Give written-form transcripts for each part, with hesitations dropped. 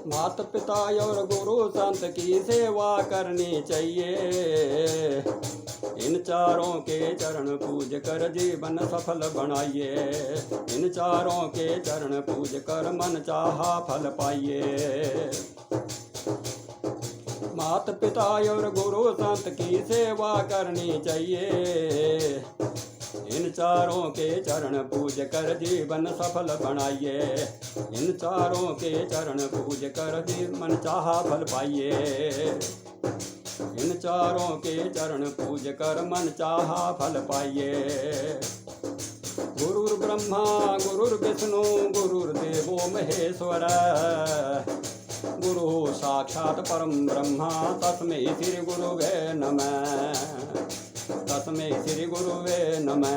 माता पिता और गुरु संत की सेवा करनी चाहिए। इन चारों के चरण पूज कर जीवन सफल बनाइए। इन चारों के चरण पूज कर मन चाहा फल पाइए। माता पिता और गुरु संत की सेवा करनी चाहिए। इन चारों के चरण पूज कर जीवन सफल बनाइए। इन चारों के चरण पूज कर जीवन चाहा फल पाइए। इन चारों के चरण पूज कर मन चाहा फल पाइए। गुरुर् ब्रह्मा गुरुर्विष्णु गुरुर्देवो महेश्वर गुरु साक्षात् परम ब्रह्मा तस्मै श्री गुरुवे नमः। तस्मै श्री गुरुवे नमः।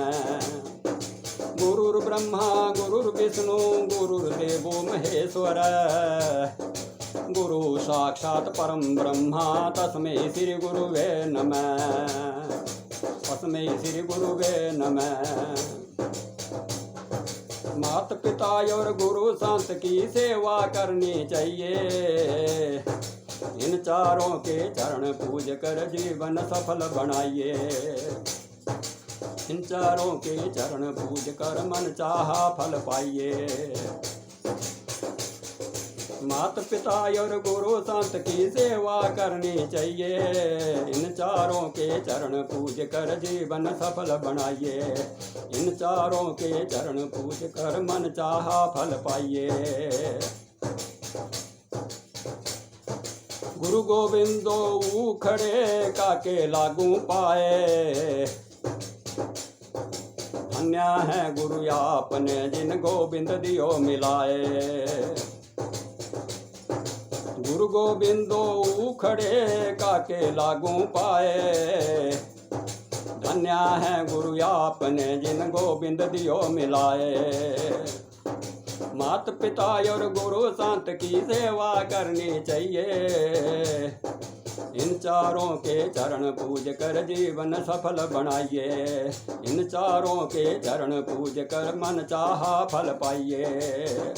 गुरुर्ब्रह्मा गुरुर्विष्णु गुरुर्देवो महेश्वर गुरु साक्षात् परम ब्रह्मा तस्मै श्री गुरुवे नमः। तस्मै श्री गुरुवे नमः। माता पिता और गुरु संत की सेवा करनी चाहिए। इन चारों के चरण पूज कर जीवन सफल बनाइए। इन चारों के चरण पूज कर मन चाहा फल पाइए। माता पिता और गुरु संत की सेवा करनी चाहिए। इन चारों के चरण पूज कर जीवन सफल बनाइए। इन चारों के चरण पूज कर मन चाहा फल पाइए। गुरु गोविंदो उखड़े काके लागू पाए। धन्य है गुरु आपने जिन गोविंद दियो मिलाए। गुरु गोविंदो उखड़े काके लागू पाए। धन्य है गुरु आपने जिन गोविंद दियो मिलाए। माता पिता और गुरु संत की सेवा करनी चाहिए। इन चारों के चरण पूज कर जीवन सफल बनाइए। इन चारों के चरण पूज कर मन चाहा फल पाइए।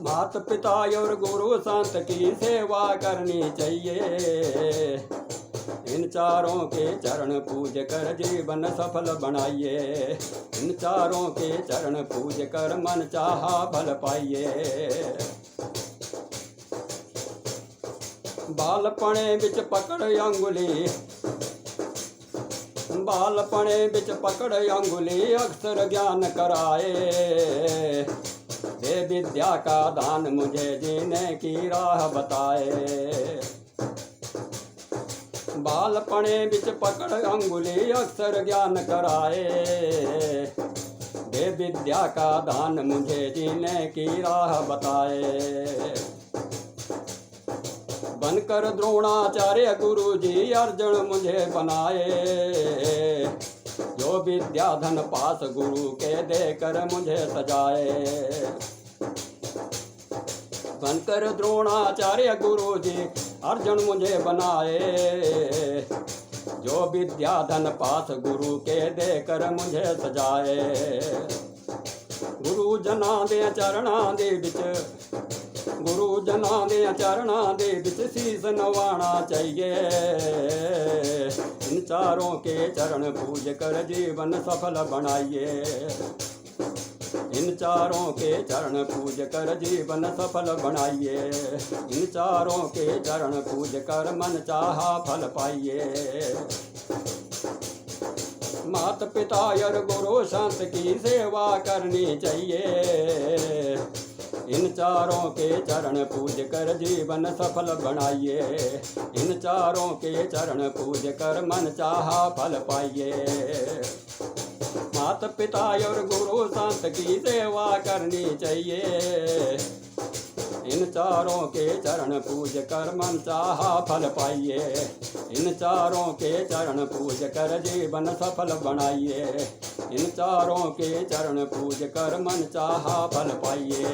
माता पिता और गुरु संत की सेवा करनी चाहिए। इन चारों के चरण पूज कर जीवन सफल बनाइए। इन चारों के चरण पूज कर मन चाहा फल पाइए। बालपणे बिच पकड़ अंगुली बालपणे बिच पकड़ अंगुली अक्षर ज्ञान कराए। दे विद्या का दान मुझे जीने की राह बताए। बालपणे बिच पकड़ अंगुली अक्षर ज्ञान कराए। दे विद्या का दान मुझे जीने की राह बताए। बनकर द्रोणाचार्य गुरु जी अर्जुन मुझे बनाए। जो विद्या धन पास गुरु के देकर मुझे सजाए। बनकर द्रोणाचार्य गुरु जी अर्जुन मुझे बनाए। जो विद्या धन पास गुरु के देकर मुझे सजाए। गुरु जना दे चरणा दे बिच गुरु जना दे चरणा दे बिच शीस नवाना चाहिए। इन चारों के चरण पूज कर जीवन सफल बनाइए। इन चारों के चरण पूज कर जीवन सफल बनाइए। इन चारों के चरण पूज कर मन चाहा फल पाइए। माता पिता और गुरु संत की सेवा करनी चाहिए। इन चारों के चरण पूज कर जीवन सफल बनाइए। इन चारों के चरण पूज कर मन चाहा फल पाइए। माता पिता और गुरु संत की सेवा करनी चाहिए। इन चारों के चरण पूज कर मन चाहा फल पाइए। इन चारों के चरण पूज कर जीवन सफल बनाइए। इन चारों के चरण पूज कर मन चाहा फल पाइए।